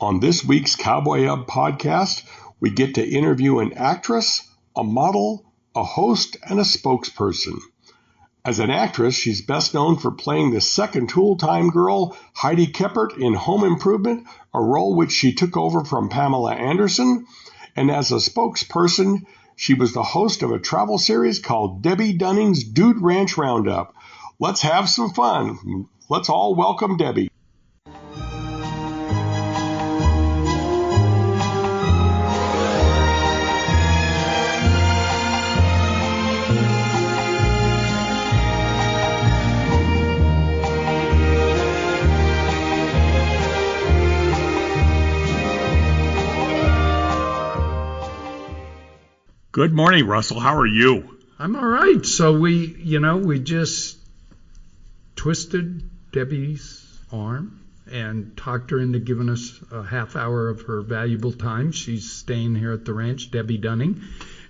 On this week's Cowboy Up Podcast, we get to interview an actress, a model, a host, and a spokesperson. As an actress, she's best known for playing the second Tool-Time girl, Heidi Keppert, in Home Improvement, a role which she took over from Pamela Anderson. And as a spokesperson, she was the host of a travel series called Debbe Dunning's Dude Ranch Roundup. Let's have some fun. Let's all welcome Debbe. Good morning, Russell. How are you? I'm all right. So we just twisted Debbie's arm and talked her into giving us a half hour of her valuable time. She's staying here at the ranch, Debbe Dunning.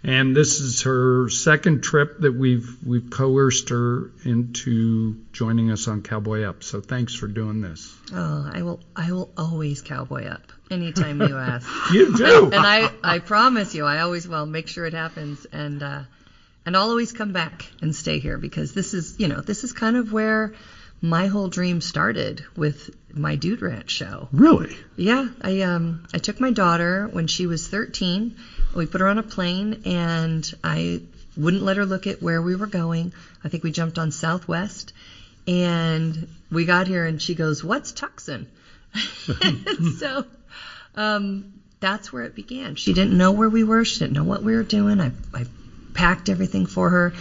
And this is her second trip that we've coerced her into joining us on Cowboy Up. So thanks for doing this. Oh, I will always cowboy up anytime you ask. You do. And I promise you, I always will make sure it happens. And I'll always come back and stay here because this is kind of where my whole dream started with my Dude Ranch show. Really? Yeah. I took my daughter when she was 13. We put her on a plane, and I wouldn't let her look at where we were going. I think we jumped on Southwest, and we got here, and she goes, "What's Tucson?" So that's where it began. She didn't know where we were. She didn't know what we were doing. I packed everything for her,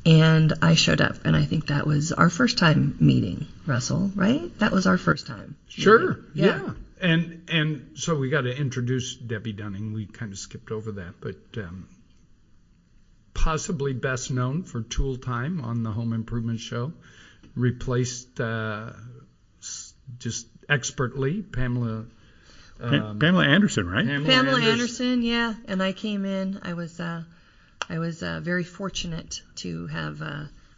and I showed up, and I think that was our first time meeting, Russell, right? That was our first time. Sure, yeah. And so we got to introduce Debbe Dunning. We kind of skipped over that, but possibly best known for Tool Time on the Home Improvement show. Replaced just expertly Pamela Anderson, right? Pamela Anderson, yeah. And I came in. I was very fortunate to have,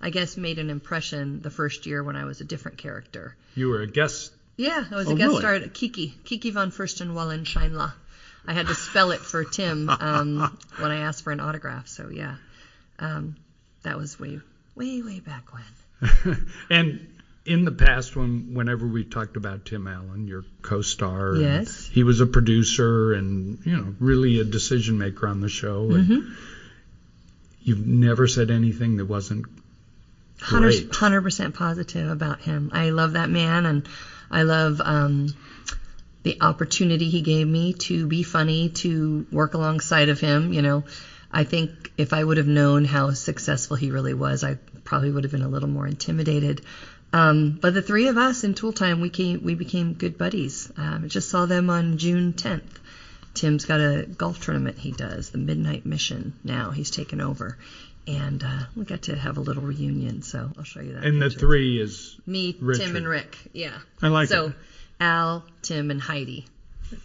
I guess, made an impression the first year when I was a different character. You were a guest. Yeah, I was a guest star at Kiki von Furstenwallenscheinla. I had to spell it for Tim when I asked for an autograph. So yeah, that was way back when. And in the past, whenever we talked about Tim Allen, your co-star, yes, he was a producer and really a decision maker on the show. Mm-hmm. And you've never said anything that wasn't great. 100% positive about him. I love that man, and I love the opportunity he gave me to be funny, to work alongside of him. I think if I would have known how successful he really was, I probably would have been a little more intimidated. But the three of us in Tool Time, we became good buddies. I just saw them on June 10th. Tim's got a golf tournament he does, the Midnight Mission now. He's taken over. And we got to have a little reunion, so I'll show you that. And picture. The three is me, Richard. Tim, and Rick. Yeah. I like it. So Al, Tim, and Heidi.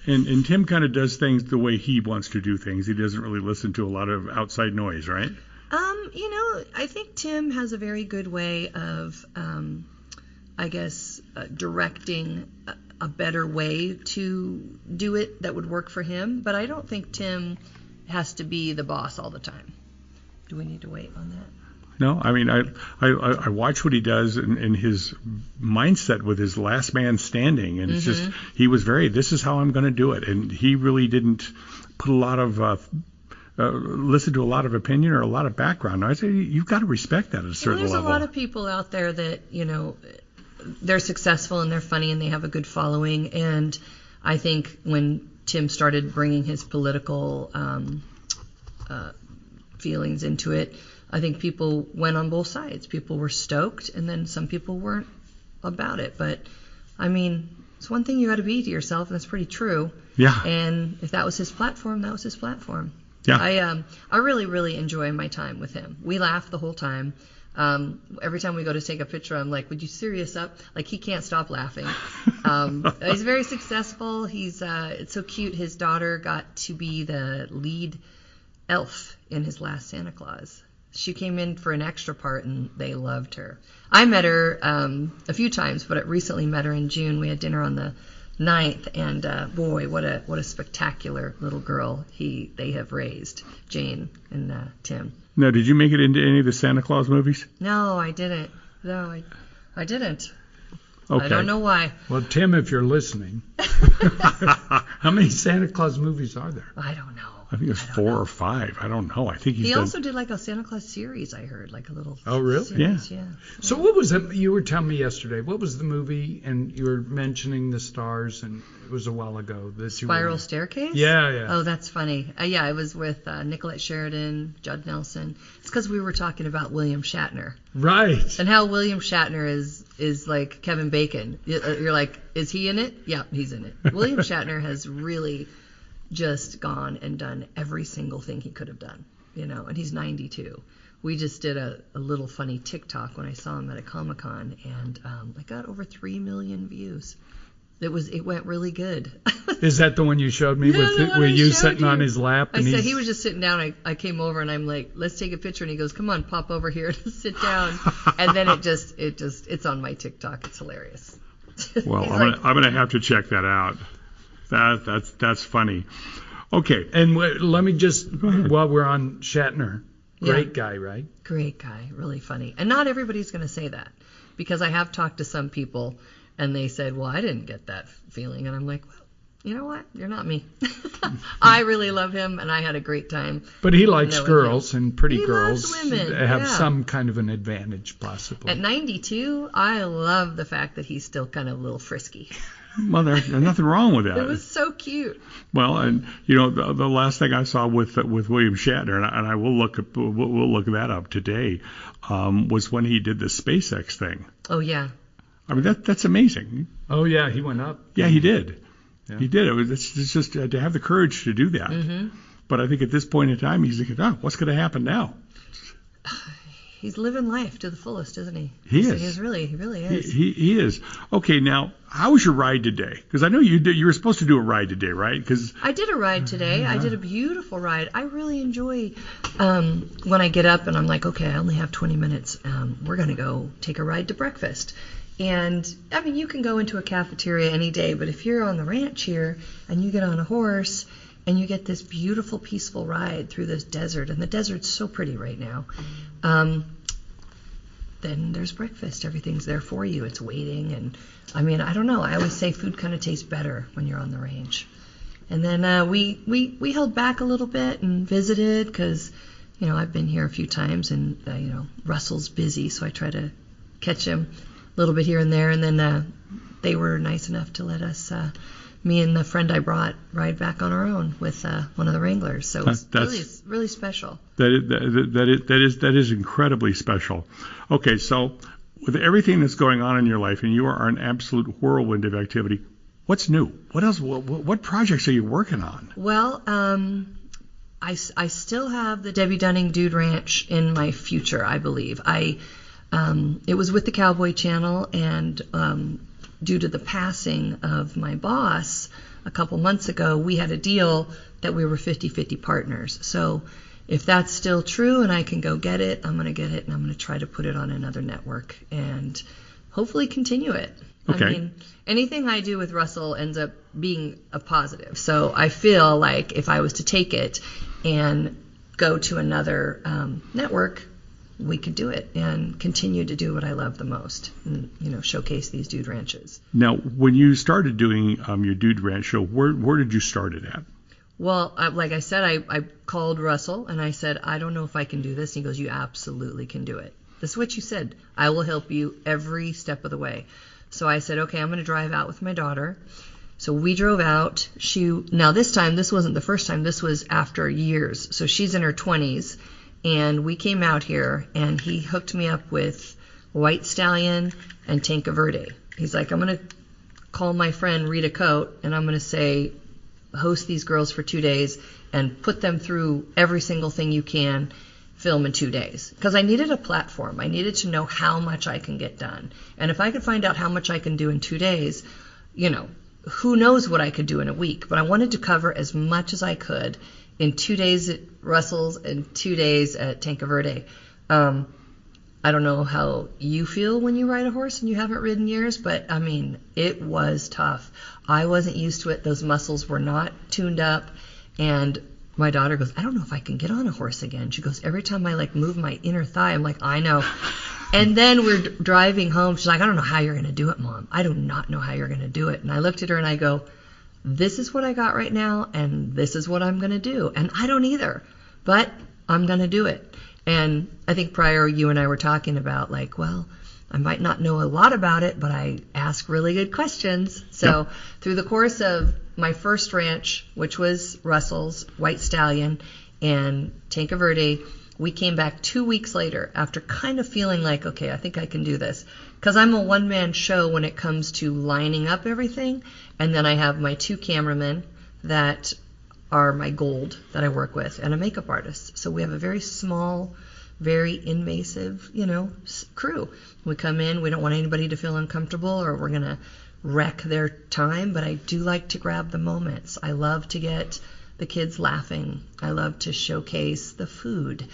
And Tim kind of does things the way he wants to do things. He doesn't really listen to a lot of outside noise, right? I think Tim has a very good way of, directing a better way to do it that would work for him. But I don't think Tim has to be the boss all the time. Do we need to wait on that? No, I mean, I watch what he does in his mindset with his last man standing, and it's just, he was this is how I'm going to do it. And he really didn't put a lot of, listen to a lot of opinion or a lot of background. I say, you've got to respect that at a certain level. There's a lot of people out there that, they're successful and they're funny and they have a good following. And I think when Tim started bringing his political feelings into it, I think people went on both sides. People were stoked, and then some people weren't about it. But I mean, it's one thing you got to be to yourself, and that's pretty true. Yeah. And if that was his platform, that was his platform. Yeah. I really, really enjoy my time with him. We laugh the whole time. Every time we go to take a picture, I'm like, would you serious up? Like, he can't stop laughing. He's very successful. It's so cute. His daughter got to be the lead elf in his last Santa Claus. She came in for an extra part, and they loved her. I met her a few times, but I recently met her in June. We had dinner on the 9th, and boy, what a spectacular little girl they have raised, Jane and Tim. Now, did you make it into any of the Santa Claus movies? No, I didn't. No, I didn't. Okay. I don't know why. Well, Tim, if you're listening, how many Santa Claus movies are there? I don't know. I think it's 4 or 5. I don't know. I think he also did like a Santa Claus series, I heard, like a little Oh, really? series, yeah. So what was it? You were telling me yesterday, what was the movie? And you were mentioning the stars, and it was a while ago. That you Spiral were... Staircase? Yeah. Oh, that's funny. Yeah, I was with Nicolette Sheridan, Judd Nelson. It's because we were talking about William Shatner. Right. And how William Shatner is like Kevin Bacon. You're like, is he in it? Yeah, he's in it. William Shatner has really just gone and done every single thing he could have done, and he's 92. We just did a little funny TikTok when I saw him at a Comic-Con, and I got over 3 million views. It went really good. Is that the one you showed me with you sitting on his lap? I said he was just sitting down. I came over and I'm like, let's take a picture, and he goes, come on, pop over here and sit down. And then it's on my TikTok. It's hilarious. Well, I'm gonna have to check that out. That's funny. Okay. And let me just, while we're on Shatner, great guy, right? Great guy, really funny. And not everybody's going to say that, because I have talked to some people and they said, well, I didn't get that feeling. And I'm like, well, you know what? You're not me. I really love him, and I had a great time. But he likes girls, and pretty he girls loves women. have some kind of an advantage, possibly. At 92, I love the fact that he's still kind of a little frisky. Well, there's nothing wrong with that. It was so cute. Well, and the last thing I saw with William Shatner, and I will look that up today, was when he did the SpaceX thing. Oh yeah. I mean that's amazing. Oh yeah, he went up. Yeah, he did. Yeah. He did. It's just to have the courage to do that. Mm-hmm. But I think at this point in time, he's thinking, what's going to happen now? He's living life to the fullest, isn't he? He is. He really is. He is. Okay, now, how was your ride today? Because I know you were supposed to do a ride today, right? I did a ride today. I did a beautiful ride. I really enjoy when I get up and I'm like, okay, I only have 20 minutes. We're going to go take a ride to breakfast. And, I mean, you can go into a cafeteria any day, but if you're on the ranch here and you get on a horse and you get this beautiful, peaceful ride through this desert, and the desert's so pretty right now, then there's breakfast. Everything's there for you. It's waiting. And, I mean, I don't know. I always say food kind of tastes better when you're on the range. And then we held back a little bit and visited because, I've been here a few times, and, Russell's busy, so I try to catch him a little bit here and there. And then they were nice enough to let us, me and the friend I brought, ride back on our own with one of the Wranglers. So it's really special. That is incredibly special. Okay, so with everything that's going on in your life, and you are an absolute whirlwind of activity, what's new? What else? What projects are you working on? Well, I still have the Debbe Dunning Dude Ranch in my future, I believe. It was with the Cowboy Channel, and due to the passing of my boss a couple months ago, we had a deal that we were 50-50 partners. So if that's still true and I can go get it, I'm going to get it, and I'm going to try to put it on another network and hopefully continue it. Okay. I mean, anything I do with Russell ends up being a positive. So I feel like if I was to take it and go to another network, we could do it and continue to do what I love the most, and showcase these dude ranches. Now, when you started doing your Dude Ranch show, where did you start it at? Well, like I said, I called Russell and I said, I don't know if I can do this. And he goes, you absolutely can do it. This is what you said. I will help you every step of the way. So I said, okay, I'm going to drive out with my daughter. So we drove out. Now this time, this wasn't the first time. This was after years. So she's in her 20s. And we came out here, and he hooked me up with White Stallion and Tanca Verde. He's like, I'm going to call my friend Rita Coate, and I'm going to say, host these girls for 2 days and put them through every single thing you can, film in 2 days. Because I needed a platform. I needed to know how much I can get done. And if I could find out how much I can do in 2 days, who knows what I could do in a week. But I wanted to cover as much as I could in 2 days at Russell's and 2 days at Tanca Verde. I don't know how you feel when you ride a horse and you haven't ridden years, but I mean, it was tough. I wasn't used to it. Those muscles were not tuned up. And my daughter goes, I don't know if I can get on a horse again. She goes, every time I like move my inner thigh, I'm like, I know. And then we're driving home. She's like, I don't know how you're going to do it, Mom. I do not know how you're going to do it. And I looked at her and I go, this is what I got right now, and this is what I'm going to do. And I don't either, but I'm going to do it. And I think prior you and I were talking about like, well, I might not know a lot about it, but I ask really good questions. So through the course of my first ranch, which was Russell's, White Stallion, and Tanca Verde, we came back 2 weeks later after kind of feeling like, okay, I think I can do this. Because I'm a one-man show when it comes to lining up everything. And then I have my 2 cameramen that are my gold that I work with, and a makeup artist. So we have a very small, very invasive, crew. We come in, we don't want anybody to feel uncomfortable or we're going to wreck their time, but I do like to grab the moments. I love to get the kids laughing. I love to showcase the food.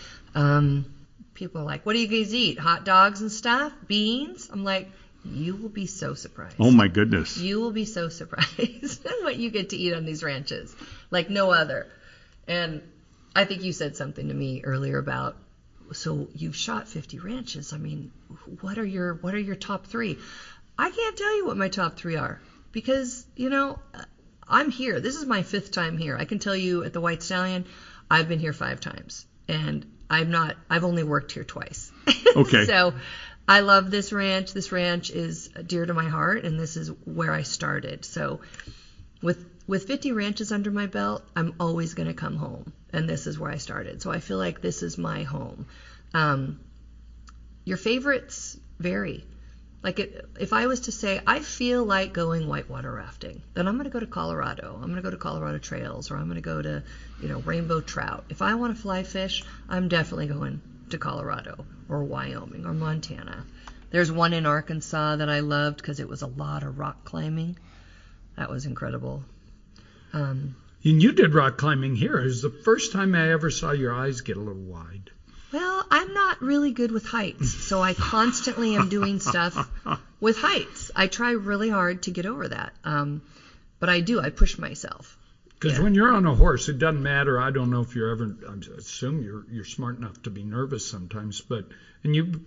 People are like, what do you guys eat? Hot dogs and stuff? Beans? I'm like, you will be so surprised. Oh, my goodness. You will be so surprised at what you get to eat on these ranches, like no other. And I think you said something to me earlier about, so you've shot 50 ranches. I mean, what are your top 3? I can't tell you what my top 3 are because, I'm here. This is my 5th time here. I can tell you at the White Stallion, I've been here 5 times, and I've only worked here twice. Okay. So I love this ranch. This ranch is dear to my heart, and this is where I started. So with 50 ranches under my belt, I'm always going to come home, and this is where I started. So I feel like this is my home. Your favorites vary. Like if I was to say, I feel like going whitewater rafting, then I'm going to go to Colorado. I'm going to go to Colorado Trails, or I'm going to go to, rainbow trout. If I want to fly fish, I'm definitely going to Colorado or Wyoming or Montana. There's one in Arkansas that I loved because it was a lot of rock climbing. That was incredible. And you did rock climbing here. It was the first time I ever saw your eyes get a little wide. Well, I'm not really good with heights, so I constantly am doing stuff with heights. I try really hard to get over that, but I push myself. Because when you're on a horse, it doesn't matter. I don't know if you're ever. I assume you're smart enough to be nervous sometimes, and you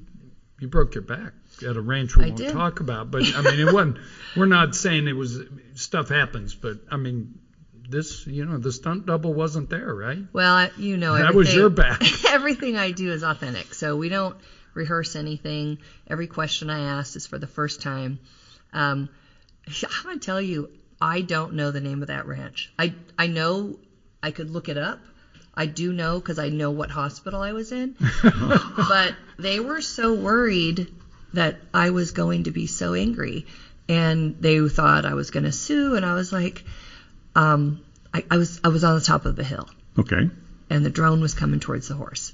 broke your back at a ranch we won't talk about. But I mean, it wasn't. We're not saying it was stuff happens, but I mean. This, the stunt double wasn't there, right? Well, everything. That was your back. Everything I do is authentic, so we don't rehearse anything. Every question I asked is for the first time. I'm going to tell you, I don't know the name of that ranch. I know I could look it up. I do know because I know what hospital I was in. But they were so worried that I was going to be so angry, and they thought I was going to sue, and I was like... I was on the top of the hill. Okay. And the drone was coming towards the horse.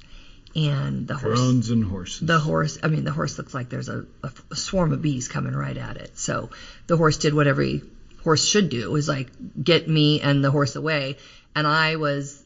And the horse... Drones and horses. The horse looks like there's a swarm of bees coming right at it. So the horse did what every horse should do, is like get me and the horse away. And I was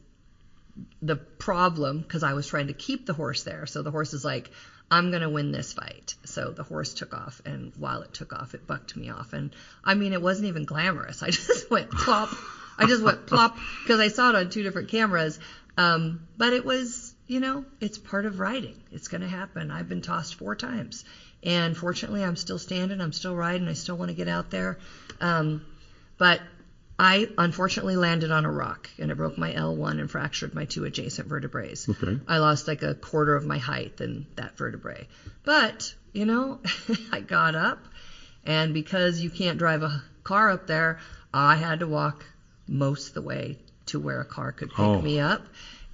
the problem because I was trying to keep the horse there. So the horse is like, I'm going to win this fight. So the horse took off, and while it took off, it bucked me off. And I mean, it wasn't even glamorous. I just went plop. I just went plop because I saw it on 2 different cameras. But it was, it's part of riding. It's going to happen. I've been tossed 4 times. And fortunately, I'm still standing. I'm still riding. I still want to get out there. But I unfortunately landed on a rock, and it broke my L1 and fractured my 2 adjacent vertebrae. Okay. I lost like a quarter of my height in that vertebrae. But, I got up, and because you can't drive a car up there, I had to walk most of the way to where a car could pick me up.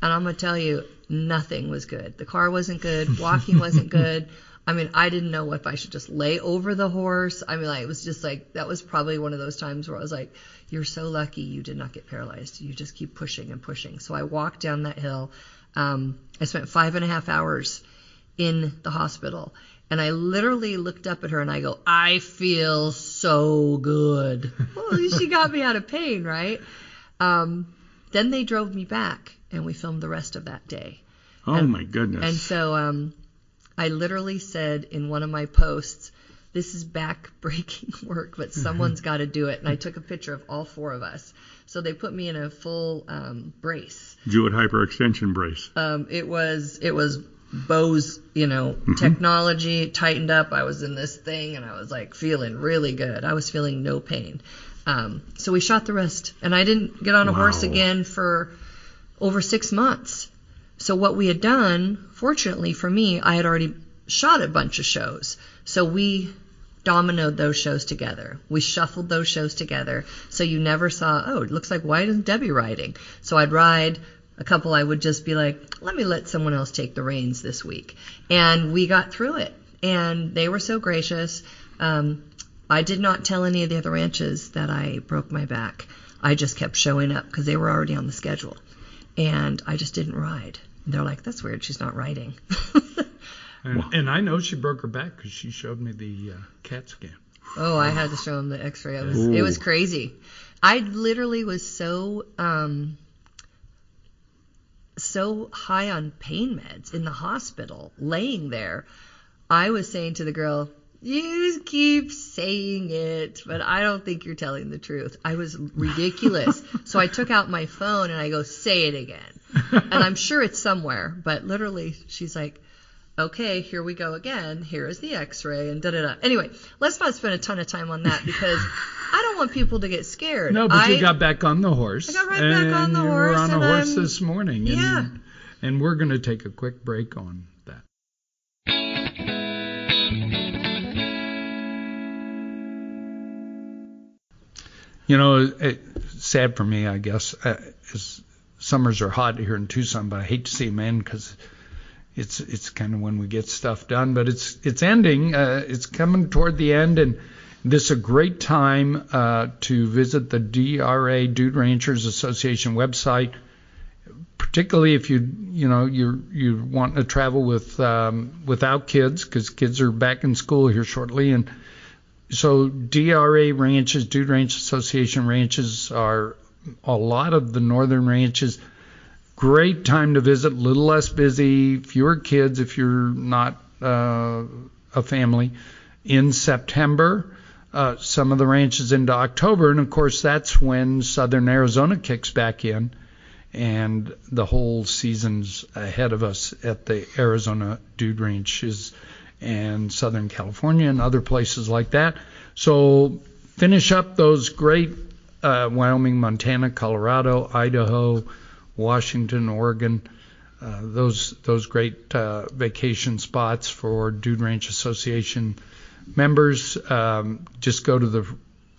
And I'm going to tell you, nothing was good. The car wasn't good. Walking wasn't good. I mean, I didn't know if I should just lay over the horse. I mean, it was just like, that was probably one of those times where I was like, you're so lucky you did not get paralyzed. You just keep pushing and pushing. So I walked down that hill. I spent 5.5 hours in the hospital. And I literally looked up at her and I go, I feel so good. Well, she got me out of pain, right? Then they drove me back, and we filmed the rest of that day. Oh, my goodness. And so I literally said in one of my posts, this is back-breaking work, but someone's got to do it. And I took a picture of all 4 of us. So they put me in a full brace. Jewett hyperextension brace. It was Bose, technology tightened up. I was in this thing and I was like feeling really good. I was feeling no pain. So we shot the rest, and I didn't get on a horse again for over 6 months. So what we had done, fortunately for me, I had already shot a bunch of shows. So we dominoed those shows together. We shuffled those shows together. So you never saw, oh, it looks like White and Debbie riding. So I'd ride a couple. I would just be like, let me let someone else take the reins this week. And we got through it. And they were so gracious. I did not tell any of the other ranches that I broke my back. I just kept showing up because they were already on the schedule. And I just didn't ride. And they're like, that's weird. She's not riding. And I know she broke her back because she showed me the CAT scan. Oh, I had to show them the x-ray. It was crazy. I literally was so high on pain meds in the hospital, laying there. I was saying to the girl, you just keep saying it, but I don't think you're telling the truth. I was ridiculous. So I took out my phone and I go, say it again. And I'm sure it's somewhere, but literally she's like, okay, here we go again. Here is the x-ray and da-da-da. Anyway, let's not spend a ton of time on that because I don't want people to get scared. No, but you got back on the horse. I got right back on the horse. You were on a horse this morning. Yeah. And we're going to take a quick break on that. It's sad for me, I guess. Summers are hot here in Tucson, but I hate to see them end because it's kind of when we get stuff done. But it's ending. It's coming toward the end, and this is a great time to visit the DRA Dude Ranchers Association website, particularly if you want to travel without kids, because kids are back in school here shortly. And so DRA ranches, Dude Ranch Association ranches, are a lot of the northern ranches. Great time to visit, a little less busy, fewer kids if you're not a family. In September, some of the ranches into October, and of course that's when southern Arizona kicks back in, and the whole season's ahead of us at the Arizona Dude Ranches and Southern California and other places like that. So finish up those great Wyoming, Montana, Colorado, Idaho, Washington, Oregon, those great vacation spots for Dude Ranch Association members. Just go to the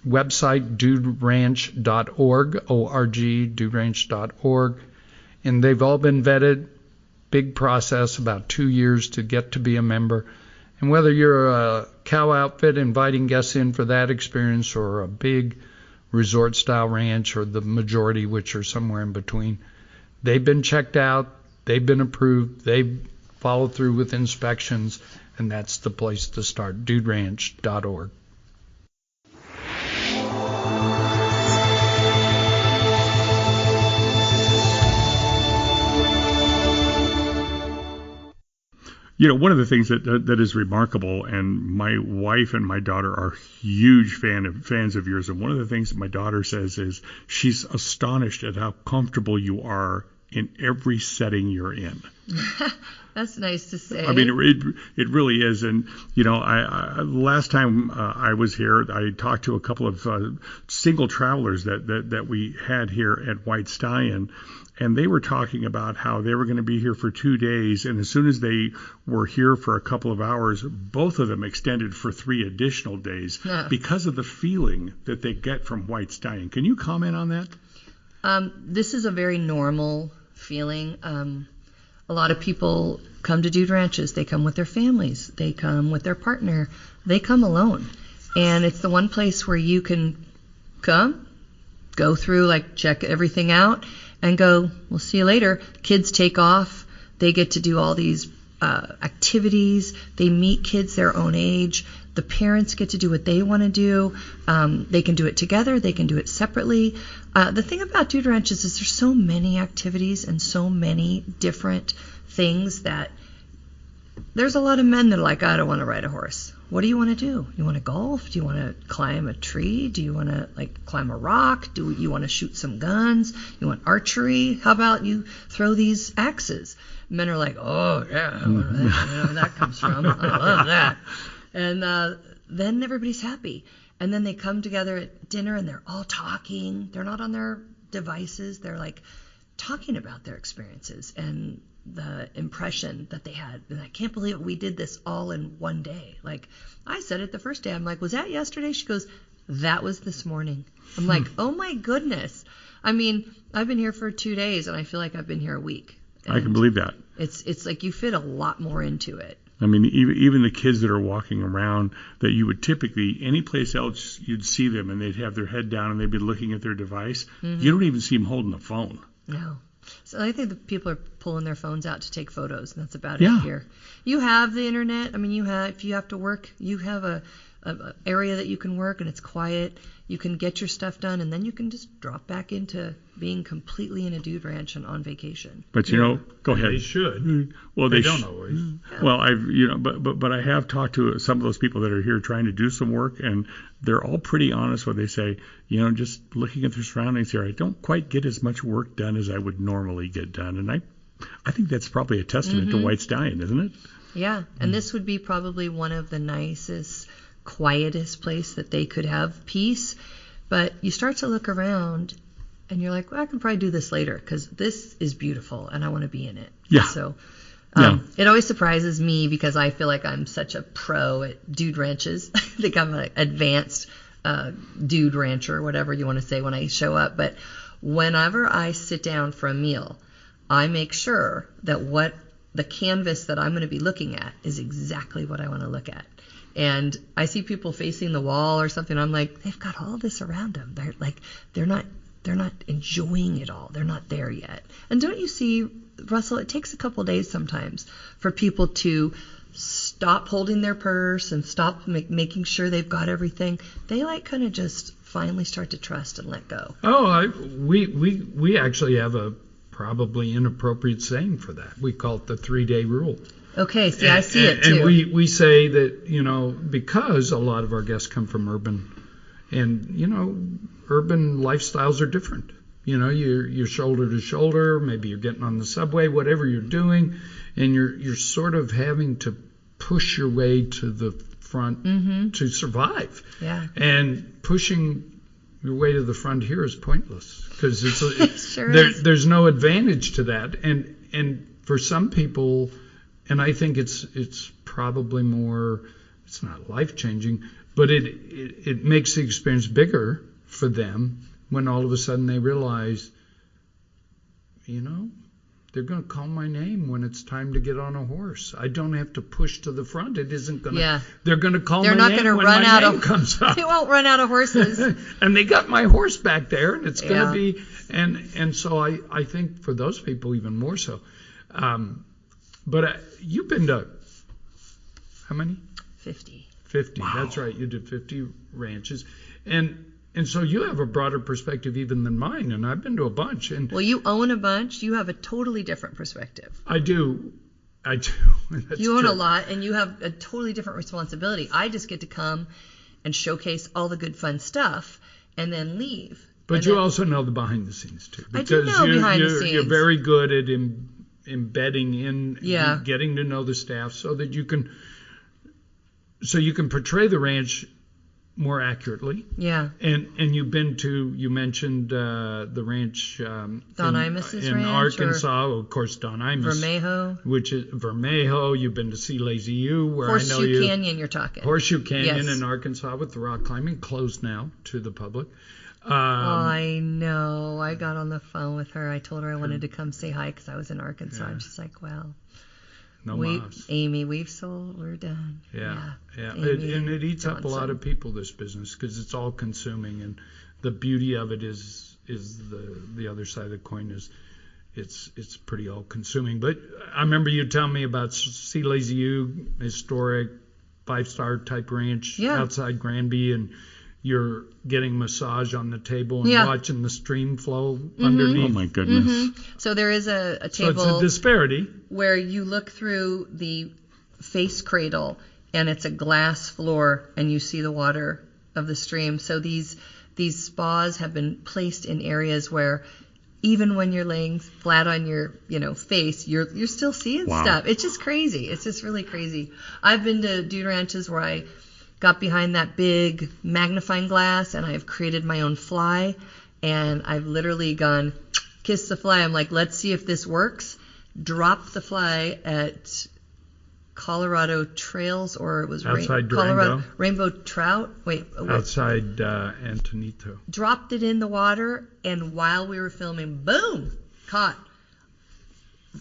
website duderanch.org, O-R-G, duderanch.org, and they've all been vetted. Big process, about 2 years to get to be a member. And whether you're a cow outfit inviting guests in for that experience or a big resort-style ranch or the majority, which are somewhere in between, they've been checked out, they've been approved, they've followed through with inspections, and that's the place to start, duderanch.org. One of the things that is remarkable, and my wife and my daughter are huge fans of yours, and one of the things that my daughter says is she's astonished at how comfortable you are in every setting you're in. That's nice to say. I mean, it really is. And, I last time I was here, I talked to a couple of single travelers that we had here at White Stallion, and they were talking about how they were going to be here for 2 days, and as soon as they were here for a couple of hours, both of them extended for 3 additional days because of the feeling that they get from White Stallion. Can you comment on that? This is a very normal feeling. A lot of people come to Dude Ranches. They come with their families. They come with their partner. They come alone. And it's the one place where you can come, go through, check everything out, and go, we'll see you later. Kids take off. They get to do all these activities. They meet kids their own age. The parents get to do what they want to do. They can do it together. They can do it separately. The thing about Dude Ranches is there's so many activities and so many different things that there's a lot of men that are like, I don't want to ride a horse. What do you want to do? You want to golf? Do you want to climb a tree? Do you want to climb a rock? Do you want to shoot some guns? You want archery? How about you throw these axes? Men are like, oh yeah, I wonder where that comes from. I love that. And then everybody's happy. And then they come together at dinner and they're all talking. They're not on their devices. They're like talking about their experiences and the impression that they had. And I can't believe we did this all in one day. Like, I said it the first day. I'm like, was that yesterday? She goes, that was this morning. I'm like, oh my goodness. I mean, I've been here for 2 days and I feel like I've been here a week. And I can believe that. It's like you fit a lot more into it. I mean, even the kids that are walking around that you would typically, any place else, you'd see them and they'd have their head down and they'd be looking at their device. Mm-hmm. You don't even see them holding a phone. No. So I think the people are pulling their phones out to take photos, and that's about it here. You have the internet. I mean, if you have to work, you have a area that you can work, and it's quiet. You can get your stuff done, and then you can just drop back into being completely in a dude ranch and on vacation. But go ahead. They should. Well, they don't always. Yeah. Well, but I have talked to some of those people that are here trying to do some work, and they're all pretty honest when they say, just looking at their surroundings here, I don't quite get as much work done as I would normally get done, and I think that's probably a testament to White Stallion, isn't it? Yeah, and this would be probably one of the nicest, quietest place that they could have peace. But you start to look around and you're like, well, I can probably do this later because this is beautiful and I want to be in it. Yeah. So it always surprises me because I feel like I'm such a pro at dude ranches. I think I'm an advanced dude rancher, or whatever you want to say when I show up. But whenever I sit down for a meal, I make sure that what the canvas that I'm going to be looking at is exactly what I want to look at. And I see people facing the wall or something. I'm like, they've got all this around them. They're not enjoying it all. They're not there yet. And don't you see, Russell, it takes a couple days sometimes for people to stop holding their purse and stop making sure they've got everything. They kind of just finally start to trust and let go. Oh, we actually have a probably inappropriate saying for that. We call it the 3-day rule. Okay, see, I see it too. And we say that, because a lot of our guests come from urban, and, urban lifestyles are different. You're shoulder to shoulder, maybe you're getting on the subway, whatever you're doing, and you're sort of having to push your way to the front to survive. Yeah. And pushing your way to the front here is pointless because sure is. There's no advantage to that. And for some people, and I think it's probably more, it's not life-changing, but it makes the experience bigger for them when all of a sudden they realize, they're going to call my name when it's time to get on a horse. I don't have to push to the front. It isn't going to. Yeah. They're going to call my name when my name comes up. They won't run out of horses. And they got my horse back there, and it's going to be. And so I think for those people even more so. But you've been to how many? 50. 50. Wow. That's right. You did 50 ranches, and so you have a broader perspective even than mine, and I've been to a bunch. And well, you own a bunch. You have a totally different perspective. I do. You own a lot, and you have a totally different responsibility. I just get to come and showcase all the good, fun stuff, and then leave. But you also know the behind the scenes too. I do know behind the scenes. You're very good at embedding in, getting to know the staff, so that you can portray the ranch more accurately. Yeah. And you mentioned the ranch Don Imos's in ranch Arkansas, of course, Don Imus. Vermejo. Which is Vermejo. You've been to See Lazy U, where Horseshoe I know you. Canyon, you're talking. Horseshoe Canyon in Arkansas with the rock climbing, closed now to the public. I know. I got on the phone with her. I told her I wanted to come say hi because I was in Arkansas, and she's like, "Well, Amy, we've sold. We're done." Yeah. It eats up a lot of people, this business, because it's all consuming, and the beauty of it is the other side of the coin is it's pretty all consuming. But I remember you telling me about See Lazy U, historic 5-star type ranch outside Granby, and you're getting massage on the table and watching the stream flow underneath. Oh my goodness! So there is a table. So it's a disparity where you look through the face cradle, and it's a glass floor, and you see the water of the stream. So these spas have been placed in areas where even when you're laying flat on your face, you're still seeing stuff. It's just crazy. It's just really crazy. I've been to dude ranches where I got behind that big magnifying glass, and I've created my own fly, and I've literally gone kiss the fly. I'm like, let's see if this works. Dropped the fly at Colorado Trails, or it was outside Colorado Rainbow Trout. Outside Antonito. Dropped it in the water, and while we were filming, boom, caught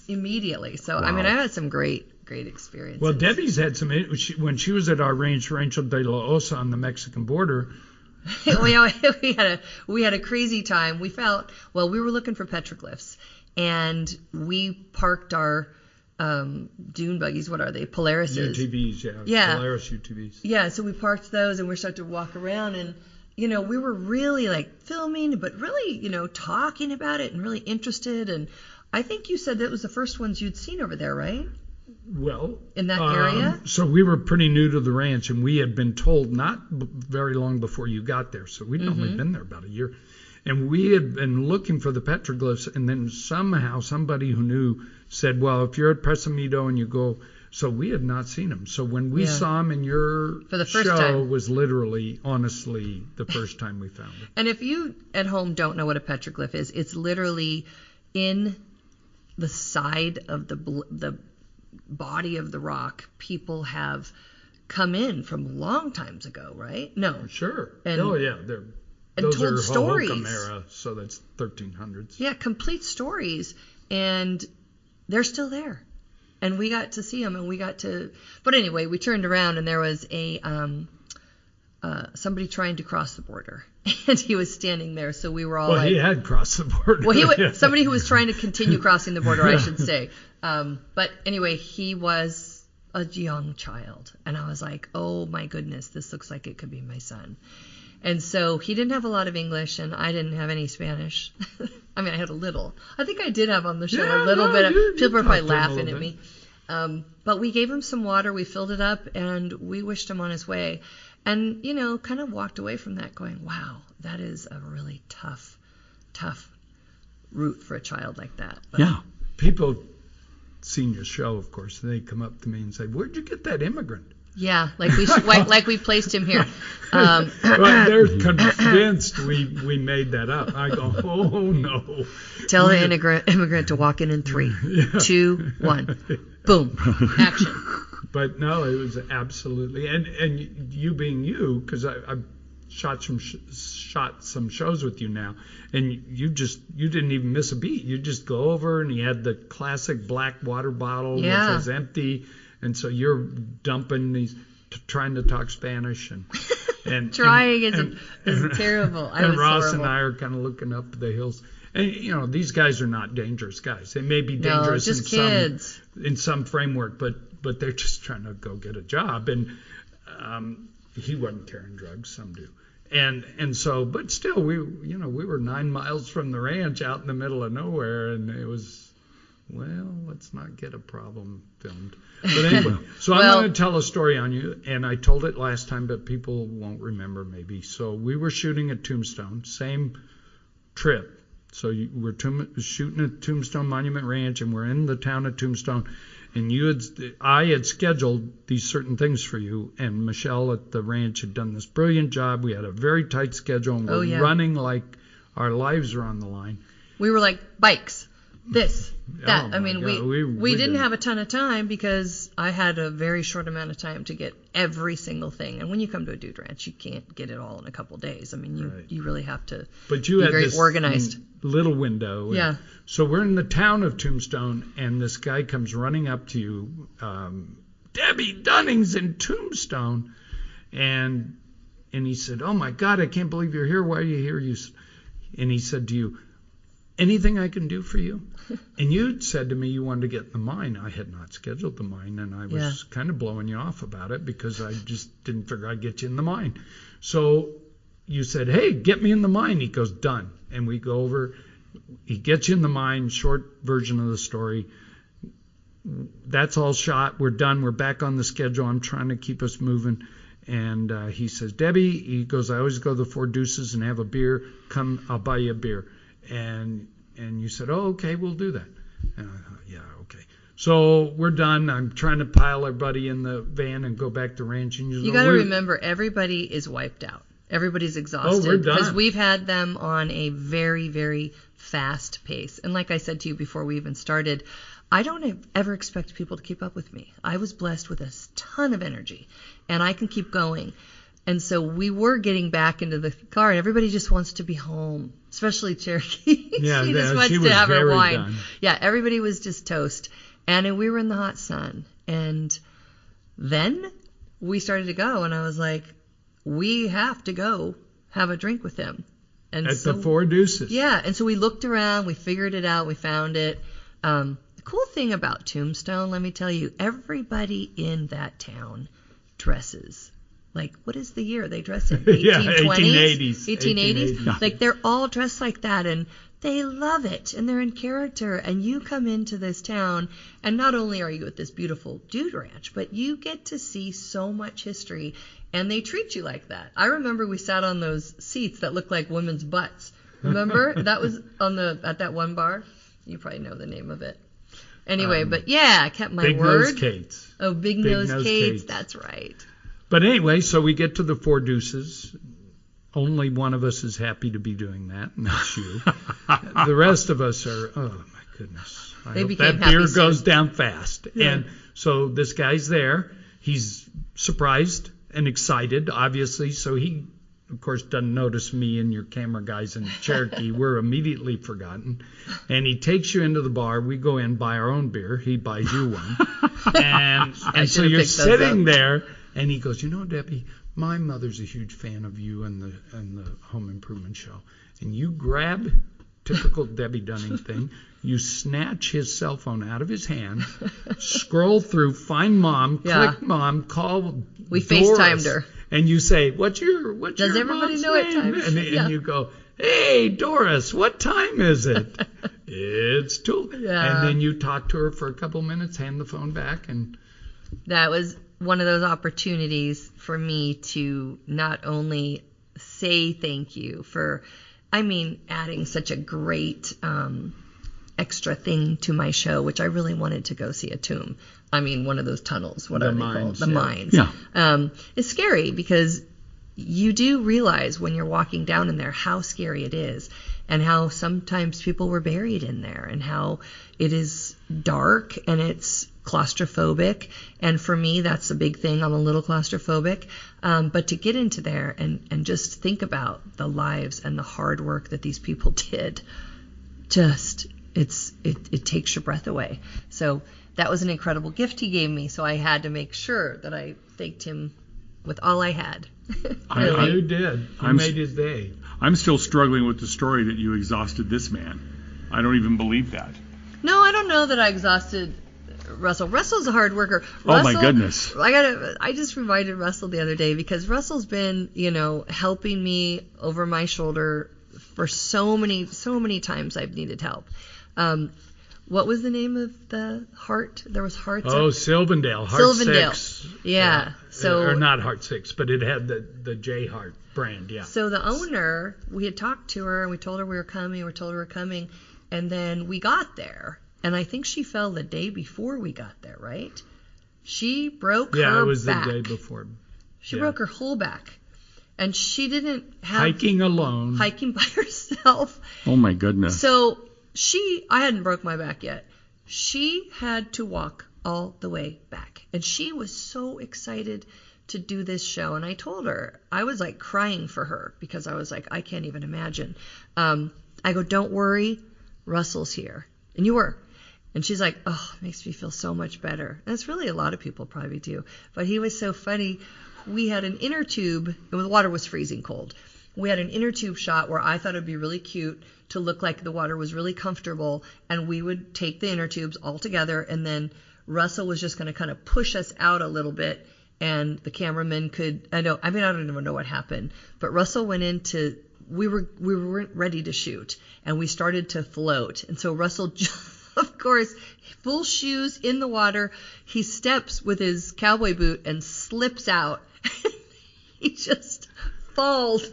immediately. So I mean, I had some great experiences. Well, Debbie's had some when she was at our ranch, Rancho de la Osa, on the Mexican border. we had a crazy time. We were looking for petroglyphs, and we parked our dune buggies. What are they? Polarises. UTVs, yeah. Polaris UTVs. Yeah, so we parked those, and we started to walk around, and we were really like filming, but really talking about it and really interested. And I think you said that was the first ones you'd seen over there, right? Well, in that area. So we were pretty new to the ranch, and we had been told not very long before you got there. So we'd only been there about a year. And we had been looking for the petroglyphs, and then somehow somebody who knew said, well, if you're at Presamido and you go, so we had not seen them. So when we saw them in your for the first show, time. Was literally, honestly, the first time we found it. And if you at home don't know what a petroglyph is, it's literally in the side of the body of the rock. People have come in from long times ago, right? No. Sure. And, those told are stories. Hohokam era, so that's 1300s. Yeah, complete stories, and they're still there. And we got to see them, but anyway, we turned around, and there was somebody trying to cross the border, and he was standing there, so we were all he had crossed the border. Well, somebody who was trying to continue crossing the border, I should say. But anyway, he was a young child, and I was like, oh my goodness, this looks like it could be my son. And so he didn't have a lot of English, and I didn't have any Spanish. I mean, I had a little. I think I did have on the show a little bit. People are probably laughing at me. But we gave him some water, we filled it up, and we wished him on his way. And, kind of walked away from that going, wow, that is a really tough route for a child like that. But yeah. People seen your show, of course, and they come up to me and say, where'd you get that immigrant? Yeah, like we placed him here. Well, they're convinced we made that up. I go, oh no. Tell the immigrant to walk in 3, 2, 1. Boom. Action. But no, it was absolutely, and you being you, because I've shot some shows with you now, and you didn't even miss a beat. You just go over, and he had the classic black water bottle, which was empty. And so you're dumping these, trying to talk Spanish, and trying is terrible. And Ross and I are kind of looking up the hills. And these guys are not dangerous guys. They may be dangerous in some framework, but they're just trying to go get a job. And he wasn't carrying drugs. Some do. And so, but still, we were 9 miles from the ranch, out in the middle of nowhere, and it was. Well, let's not get a problem filmed. But anyway, so I'm going to tell a story on you, and I told it last time, but people won't remember maybe. So we were shooting at Tombstone, same trip. So we're shooting at Tombstone Monument Ranch, and we're in the town of Tombstone, and I had scheduled these certain things for you, and Michelle at the ranch had done this brilliant job. We had a very tight schedule, and we're running like our lives are on the line. We were like bikes. This, that. Oh I mean, we didn't have a ton of time because I had a very short amount of time to get every single thing. And when you come to a dude ranch, you can't get it all in a couple of days. I mean, you really have to be very organized. Little window. Yeah. So we're in the town of Tombstone, and this guy comes running up to you, Debbe Dunning's in Tombstone, and he said, "Oh my God, I can't believe you're here. Why are you here?" And he said to you, "Anything I can do for you?" And you said to me you wanted to get in the mine. I had not scheduled the mine, and I was kind of blowing you off about it because I just didn't figure I'd get you in the mine. So you said, "Hey, get me in the mine." He goes, "Done." And we go over. He gets you in the mine, short version of the story. that's all shot. We're done. We're back on the schedule. I'm trying to keep us moving. And he says, Debbie, he goes, I always go to the Four Deuces and have a beer. Come, I'll buy you a beer. And you said, oh, okay, we'll do that. And I thought, yeah, okay. So we're done. I'm trying to pile everybody in the van and go back to ranch. And you got to remember, everybody is wiped out. Everybody's exhausted. Oh, we're done. Because we've had them on a very, very fast pace. And like I said to you before we even started, I don't ever expect people to keep up with me. I was blessed with a ton of energy, and I can keep going. And so we were getting back into the car, and everybody just wants to be home, especially Cherokee. Yeah, she just wants to have her wine. Done. Yeah, everybody was just toast. And we were in the hot sun. And then we started to go, and I was like, we have to go have a drink with him. And At the Four Deuces. Yeah, and so we looked around, we figured it out, we found it. The cool thing about Tombstone, let me tell you, everybody in that town dresses. Like, what is the year they dress in? 1820s? Yeah, 1880s. 1880s. Like, they're all dressed like that, and they love it, and they're in character. And you come into this town, and not only are you at this beautiful dude ranch, but you get to see so much history, and they treat you like that. I remember we sat on those seats that looked like women's butts. Remember? That was at that one bar. You probably know the name of it. Anyway, but yeah, I kept my Big word. Nose Kate's. Oh, Big Nose Kate's. That's right. But anyway, so we get to the Four Deuces. Only one of us is happy to be doing that, and that's you. The rest of us are, oh my goodness. I hope that beer goes down fast. Yeah. And so this guy's there. He's surprised and excited, obviously. So he, of course, doesn't notice me and your camera guys in Cherokee. We're immediately forgotten. And he takes you into the bar. We go in, buy our own beer. He buys you one. and so you're sitting there, and he goes, you know, Debbie, my mother's a huge fan of you and the Home Improvement show. And you grab, typical Debbe Dunning thing, you snatch his cell phone out of his hand, scroll through, find mom, click mom, call We Doris, FaceTimed her. And you say, what's your Does everybody mom's know name? what time? And you go, hey, Doris, what time is it? It's 2. Yeah. And then you talk to her for a couple minutes, hand the phone back, and that was one of those opportunities for me to not only say thank you for, adding such a great extra thing to my show, which I really wanted to go see a tomb. One of those tunnels, what are they called? The mines. Yeah. It's scary because you do realize when you're walking down in there how scary it is, and how sometimes people were buried in there, and how it is dark and it's claustrophobic. And for me, that's a big thing. I'm a little claustrophobic. But to get into there and just think about the lives and the hard work that these people did, it takes your breath away. So that was an incredible gift he gave me. So I had to make sure that I thanked him with all I had. Really. You did. You made his day. I'm still struggling with the story that you exhausted this man. I don't even believe that. No, I don't know that I exhausted Russell. Russell's a hard worker. Oh my goodness. I just reminded Russell the other day, because Russell's been, helping me over my shoulder for so many times I've needed help. What was the name of the heart? There was hearts. Oh, Sylvandale. Heart 6. Yeah. So, or not Heart 6, but it had the J Heart brand. Yeah. So the owner, we had talked to her and we told her we were coming. And then we got there. And I think she fell the day before we got there, right? She broke her back. Yeah, it was the day before. She broke her whole back. And she didn't have... Hiking alone. Hiking by herself. Oh, my goodness. So I hadn't broke my back yet. She had to walk all the way back. And she was so excited to do this show. And I told her, I was like crying for her, because I was like, I can't even imagine. I go, don't worry, Russell's here. And you were. And she's like, oh, it makes me feel so much better. And it's really a lot of people probably do. But he was so funny. We had an inner tube, and the water was freezing cold. We had an inner tube shot where I thought it would be really cute to look like the water was really comfortable. And we would take the inner tubes all together, and then Russell was just going to kind of push us out a little bit. And the cameraman could, I don't even know what happened. But Russell went into, we weren't ready to shoot. And we started to float. And so Russell of course, full shoes in the water. He steps with his cowboy boot and slips out. He just falls.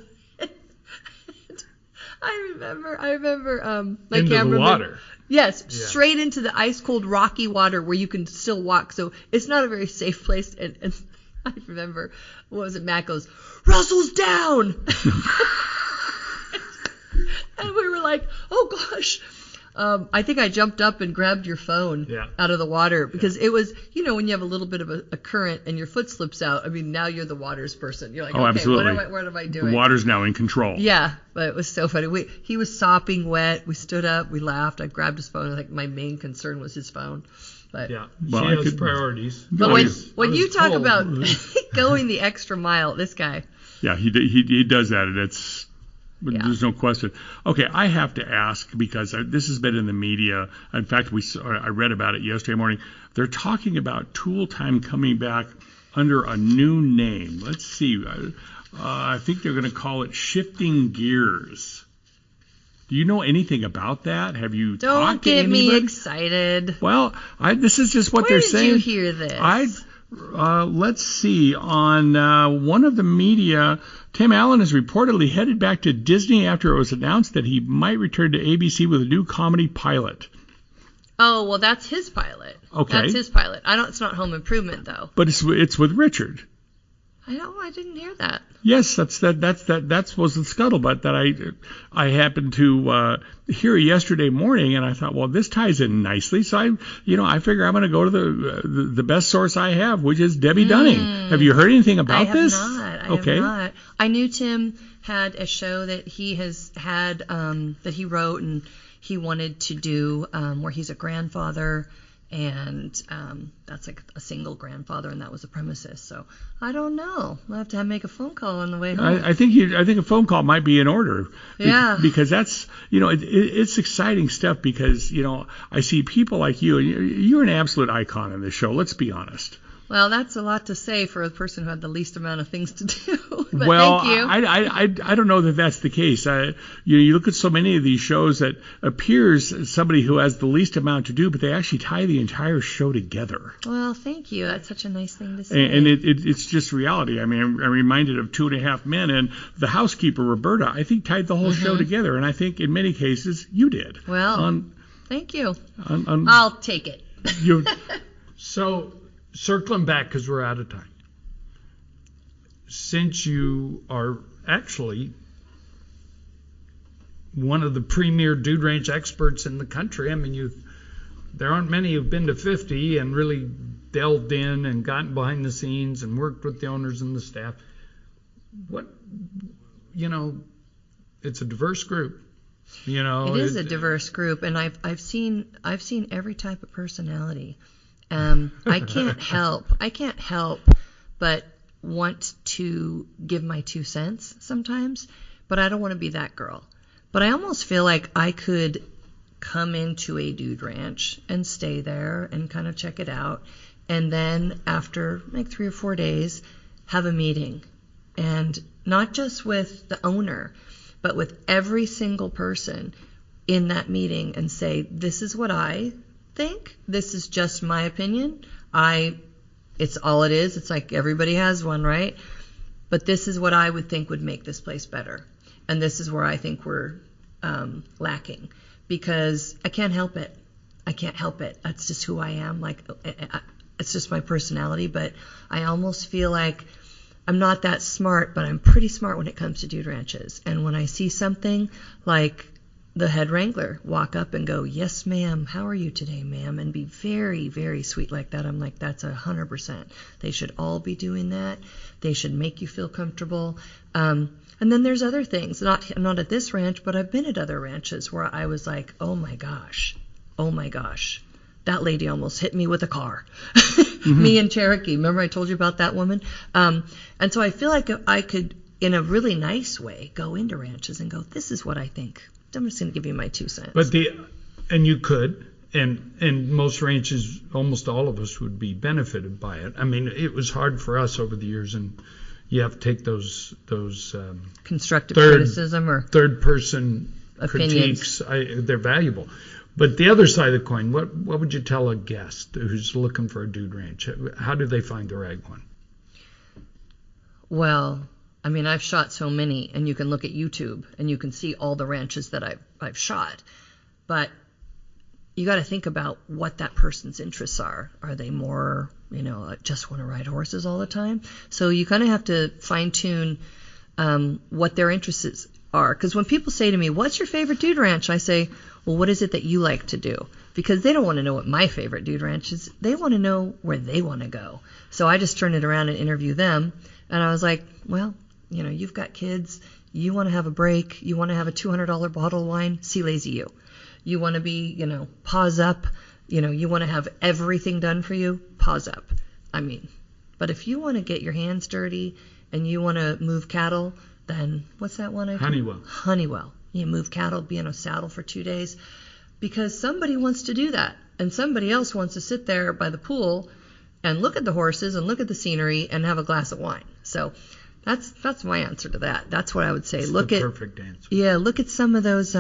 I remember my into cameraman. the water. Yes, Yeah. straight into the ice cold rocky water where you can still walk. So it's not a very safe place. And I remember, what was it? Matt goes, "Russell's down," and we were like, "Oh gosh." I think I jumped up and grabbed your phone out of the water because it was, when you have a little bit of a current and your foot slips out. I mean, now you're the waters person. You're like, okay, absolutely. what am I doing? The water's now in control. Yeah, but it was so funny. He was sopping wet. We stood up. We laughed. I grabbed his phone. Like my main concern was his phone. But Yeah, Well, she I has could- priorities. But when you talk told. about going the extra mile, this guy. Yeah, he does that, and Yeah. there's no question. Okay, I have to ask because this has been in the media. In fact, I read about it yesterday morning. They're talking about Tool Time coming back under a new name. Let's see. I think they're going to call it Shifting Gears. Do you know anything about that? Have you Don't talked to get me anybody? excited. Well, this is just what Where they're did saying. you hear this? Let's see. On one of the media, Tim Allen is reportedly headed back to Disney after it was announced that he might return to ABC with a new comedy pilot. Oh, well, that's his pilot. Okay. That's his pilot. It's not Home Improvement though. But it's with Richard. I didn't hear that. Yes, that was the scuttlebutt that I happened to hear yesterday morning, and I thought, well, this ties in nicely. So I figure I'm going to go to the best source I have, which is Debbe Dunning. Have you heard anything about this? I have not. I knew Tim had a show that he has had that he wrote and he wanted to do where he's a grandfather. And that's like a single grandfather, and that was the premises. So I don't know. I'll have to make a phone call on the way home. I think a phone call might be in order. Yeah. Because that's it's exciting stuff. Because I see people like you, and you're an absolute icon in this show. Let's be honest. Well, that's a lot to say for a person who had the least amount of things to do. But Well, thank you. I don't know that that's the case. You look at so many of these shows that appears somebody who has the least amount to do, but they actually tie the entire show together. Well, thank you. That's such a nice thing to say. And it's just reality. I mean, I'm reminded of 2.5 Men, and the housekeeper, Roberta, I think tied the whole show together. And I think in many cases you did. Well, thank you. On I'll take it. you, So, circling back because we're out of time. Since you are actually one of the premier dude ranch experts in the country, I mean, there aren't many who've been to 50 and really delved in and gotten behind the scenes and worked with the owners and the staff. It's a diverse group. It is a diverse group, and I've seen every type of personality. I can't help but want to give my 2 cents sometimes, but I don't want to be that girl. But I almost feel like I could come into a dude ranch and stay there and kind of check it out, and then after like 3 or 4 days have a meeting, and not just with the owner, but with every single person in that meeting, and say, this is what I think, this is just my opinion, it's all it is, it's like everybody has one, right? But this is what I would think would make this place better, and this is where I think we're lacking, because I can't help it. That's just who I am. Like, it's just my personality. But I almost feel like I'm not that smart, but I'm pretty smart when it comes to dude ranches. And when I see something like the head wrangler walk up and go, "Yes, ma'am, how are you today, ma'am?" and be very, very sweet like that, I'm like, that's 100%. They should all be doing that. They should make you feel comfortable. And then there's other things, not at this ranch, but I've been at other ranches where I was like, oh my gosh, that lady almost hit me with a car. Me and Cherokee. Remember I told you about that woman? And so I feel like I could, in a really nice way, go into ranches and go, this is what I think. I'm just going to give you my 2 cents. But you could, and most ranches, almost all of us would be benefited by it. I mean, it was hard for us over the years, and you have to take those constructive criticism or third person opinions. critiques. They're valuable. But the other side of the coin, what would you tell a guest who's looking for a dude ranch? How do they find the right one? Well, I mean, I've shot so many, and you can look at YouTube and you can see all the ranches that I've shot. But you got to think about what that person's interests are. Are they more, just want to ride horses all the time? So you kind of have to fine tune what their interests are. Because when people say to me, "What's your favorite dude ranch?" I say, "Well, what is it that you like to do?" Because they don't want to know what my favorite dude ranch is. They want to know where they want to go. So I just turn it around and interview them. And I was like, well, you've got kids. You want to have a break. You want to have a $200 bottle of wine. See Lazy You. You want to be, pause up. You want to have everything done for you. Pause up. But if you want to get your hands dirty and you want to move cattle, then what's that one? Honeywell. You move cattle, be in a saddle for 2 days, because somebody wants to do that, and somebody else wants to sit there by the pool and look at the horses and look at the scenery and have a glass of wine. So that's my answer to that. That's what I would say. That's the perfect answer. Yeah, look at some of those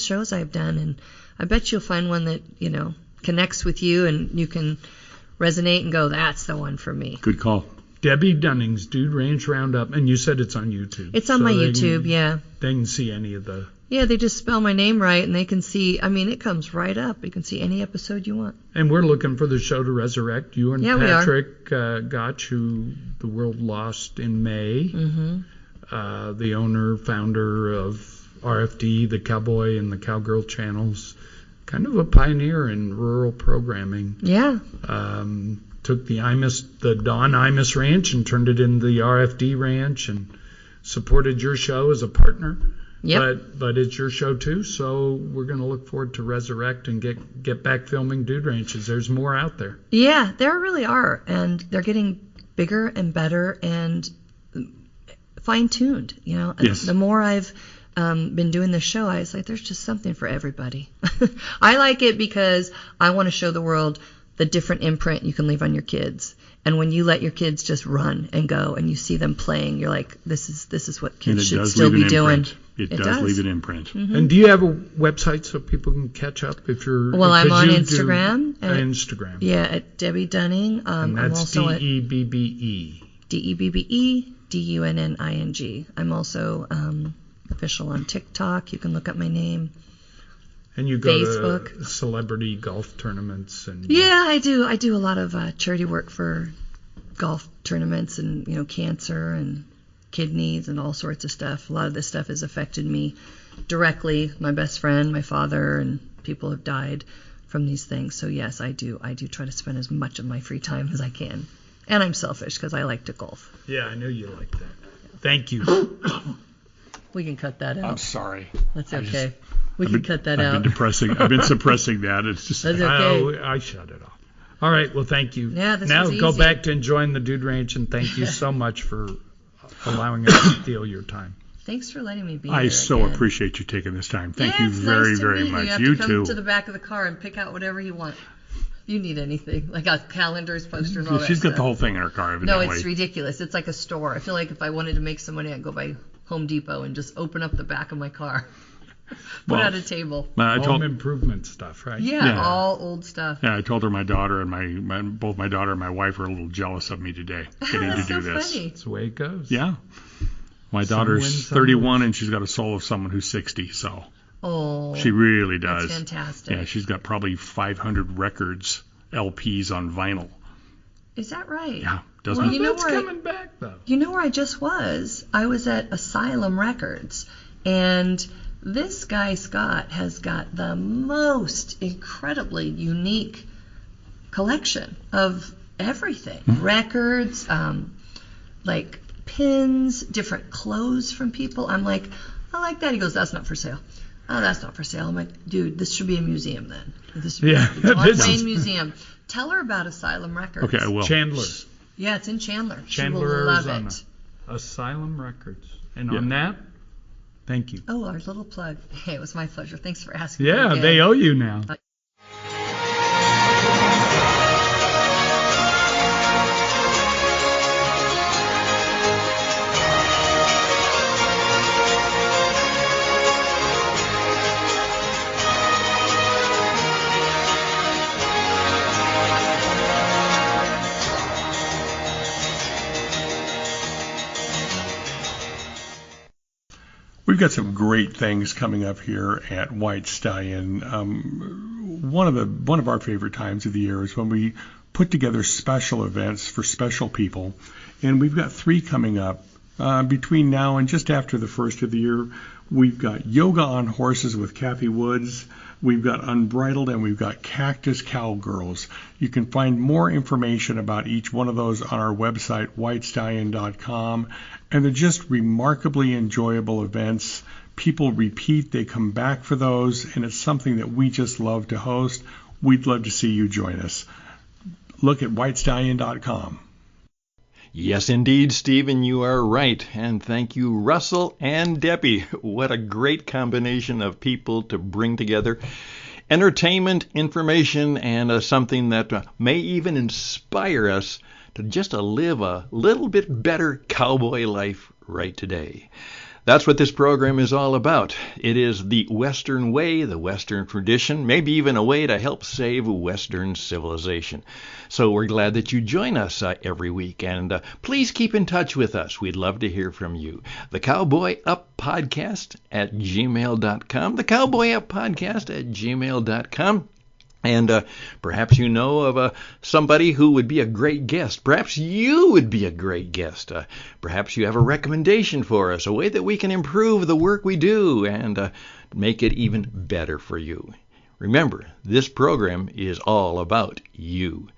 shows I've done, and I bet you'll find one that connects with you and you can resonate and go, that's the one for me. Good call. Debbe Dunning's Dude Ranch Roundup, and you said it's on YouTube. It's on my YouTube, yeah. They can see any of the... Yeah, they just spell my name right, and they can see, it comes right up. You can see any episode you want. And we're looking for the show to resurrect. You and Yeah, Patrick Gotch, who the world lost in May, the owner, founder of RFD, the Cowboy and the Cowgirl channels, kind of a pioneer in rural programming. Yeah. Took the Dawn Imus Ranch and turned it into the RFD Ranch and supported your show as a partner. Yep. But it's your show too, so we're going to look forward to resurrect and get back filming dude ranches. There's more out there. Yeah, there really are, and they're getting bigger and better and fine-tuned. Yes. The more I've been doing this show, I was like, there's just something for everybody. I like it because I want to show the world the different imprint you can leave on your kids. And when you let your kids just run and go and you see them playing, you're like, this is what kids should still be doing. It does leave an imprint. Mm-hmm. And do you have a website so people can catch up if you're... Well, I'm on Instagram. Instagram. Yeah, at Debbe Dunning. And that's I'm also Debbe. Debbe Dunning. I'm also official on TikTok. You can look up my name. And you go Facebook. to celebrity golf tournaments and... Yeah, I do. I do a lot of charity work for golf tournaments and, cancer and kidneys and all sorts of stuff. A lot of this stuff has affected me directly. My best friend, my father, and people have died from these things. So yes, I do try to spend as much of my free time as I can. And I'm selfish because I like to golf. Yeah, I knew you liked that. Thank you. We can cut that out. I'm sorry. That's okay. We can cut that out. I've been suppressing that. It's just... That's okay. I shut it off. All right, well, thank you. Yeah, this now was go easy. back to enjoying the Dude Ranch, and thank you so much for allowing us to steal your time. Thanks for letting me be here. I so again. appreciate you taking this time. Thank Yeah, you it's very, nice to very meet much. You have You to come too. to the back of the car and pick out whatever you want. You need anything, like calendars, posters, all that She's got stuff. the whole thing in her car, No, evidently. it's ridiculous. It's like a store. I feel like if I wanted to make some money, I'd go by Home Depot and just open up the back of my car. Put out a table. Home improvement stuff, right? Yeah, all old stuff. Yeah, I told her my daughter and both my daughter and my wife are a little jealous of me today getting to That's do so this. funny. That's the way it goes. Yeah. My Some daughter's win, some 31 and she's got a soul of someone who's 60, so Oh, she really does. that's fantastic. Yeah, she's got probably 500 records, LPs on vinyl. Is that right? Yeah, doesn't Well, it? you know That's where coming back, though. You know where I just was? I was at Asylum Records, and this guy, Scott, has got the most incredibly unique collection of everything. Records, like pins, different clothes from people. I'm like, I like that. He goes, that's not for sale. Oh, that's not for sale. I'm like, dude, this should be a museum then. This should be Yeah, a John this Wayne is- Museum. Tell her about Asylum Records. Okay, I will. Chandler. Yeah, it's in Chandler. She Chandler, will love Arizona. it. Asylum Records. And Yeah. on that, thank you. Oh, our little plug. Hey, it was my pleasure. Thanks for asking. me Yeah, again. they owe you now. We've got some great things coming up here at White Stallion. One of our favorite times of the year is when we put together special events for special people, and we've got 3 coming up between now and just after the first of the year. We've got Yoga on Horses with Kathy Woods. We've got Unbridled, and we've got Cactus Cowgirls. You can find more information about each one of those on our website, whitestallion.com. And they're just remarkably enjoyable events. People repeat, they come back for those, and it's something that we just love to host. We'd love to see you join us. Look at whitestallion.com. Yes, indeed, Stephen, you are right. And thank you, Russell and Debbie. What a great combination of people to bring together. Entertainment, information, and something that may even inspire us to just live a little bit better cowboy life right today. That's what this program is all about. It is the Western way, the Western tradition, maybe even a way to help save Western civilization. So we're glad that you join us every week, and please keep in touch with us. We'd love to hear from you. The Cowboy Up Podcast at gmail.com, the Cowboy Up Podcast at gmail.com. And perhaps you know of somebody who would be a great guest. Perhaps you would be a great guest. Perhaps you have a recommendation for us, a way that we can improve the work we do and make it even better for you. Remember, this program is all about you.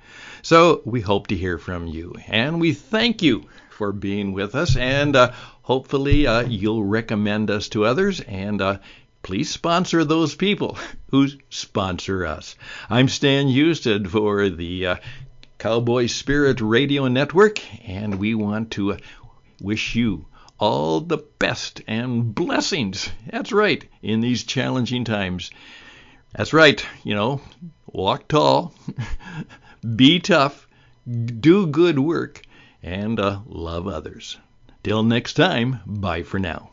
So we hope to hear from you. And we thank you for being with us. And hopefully you'll recommend us to others. And please sponsor those people who sponsor us. I'm Stan Houston for the Cowboy Spirit Radio Network, and we want to wish you all the best and blessings. That's right, in these challenging times. That's right, walk tall, be tough, do good work, and love others. Till next time, bye for now.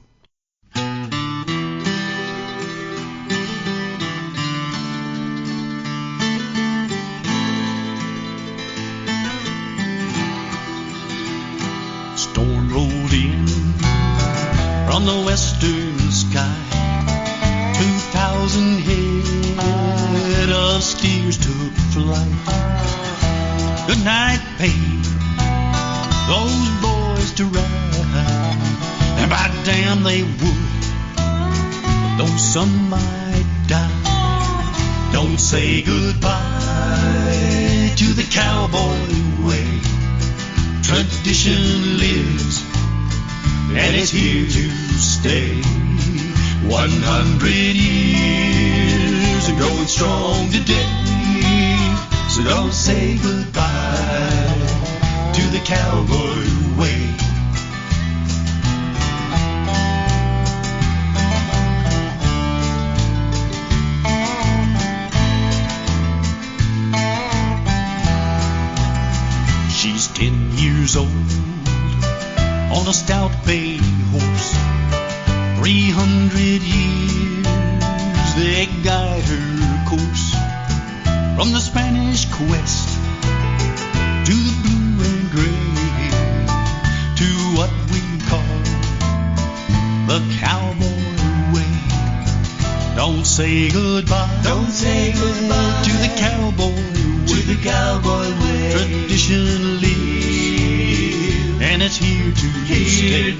Storm rolled in from the western sky. 2,000 head of steers took flight. Good night paid those boys to ride, and by damn they would, though some might die. Don't say goodbye to the cowboy way. Tradition lives, and it's here to stay. 100 years and growing strong today. So don't say goodbye to the cowboy way. She's 10 years old on a stout bay horse. 300 years they guide her course from the Spanish quest to the blue and gray, to what we call the cowboy way. Don't say goodbye. Don't say goodbye to the cowboy way. To the cowboy way. Tradition lives, and it's here to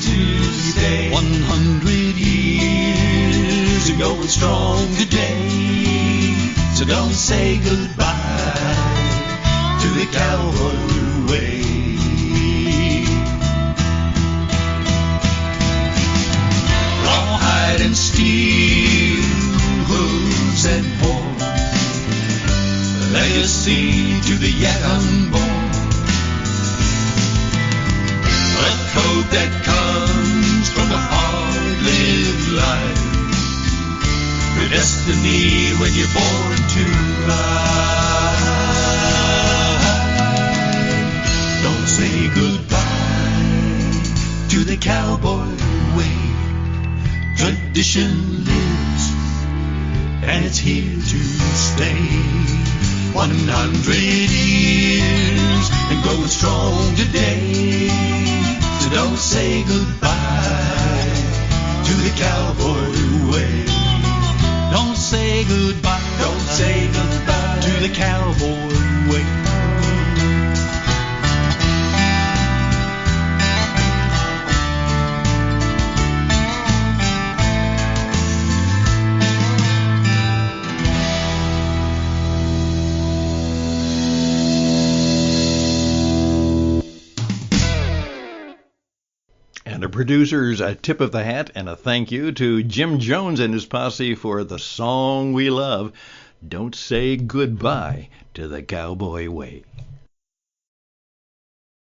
stay. 100 years and going strong today. So don't say goodbye to the cowboy way. Rawhide and steel, hooves and horns, legacy to the yet unborn. A code that comes from a hard-lived life. Your destiny when you're born to ride. Don't say goodbye to the cowboy way. Tradition lives, and it's here to stay. 100 years and going strong today. So don't say goodbye to the cowboy way. Don't say goodbye. Don't say goodbye to the cowboy way. And a producer's a tip of the hat and a thank you to Jim Jones and his posse for the song we love, Don't Say Goodbye to the Cowboy Way.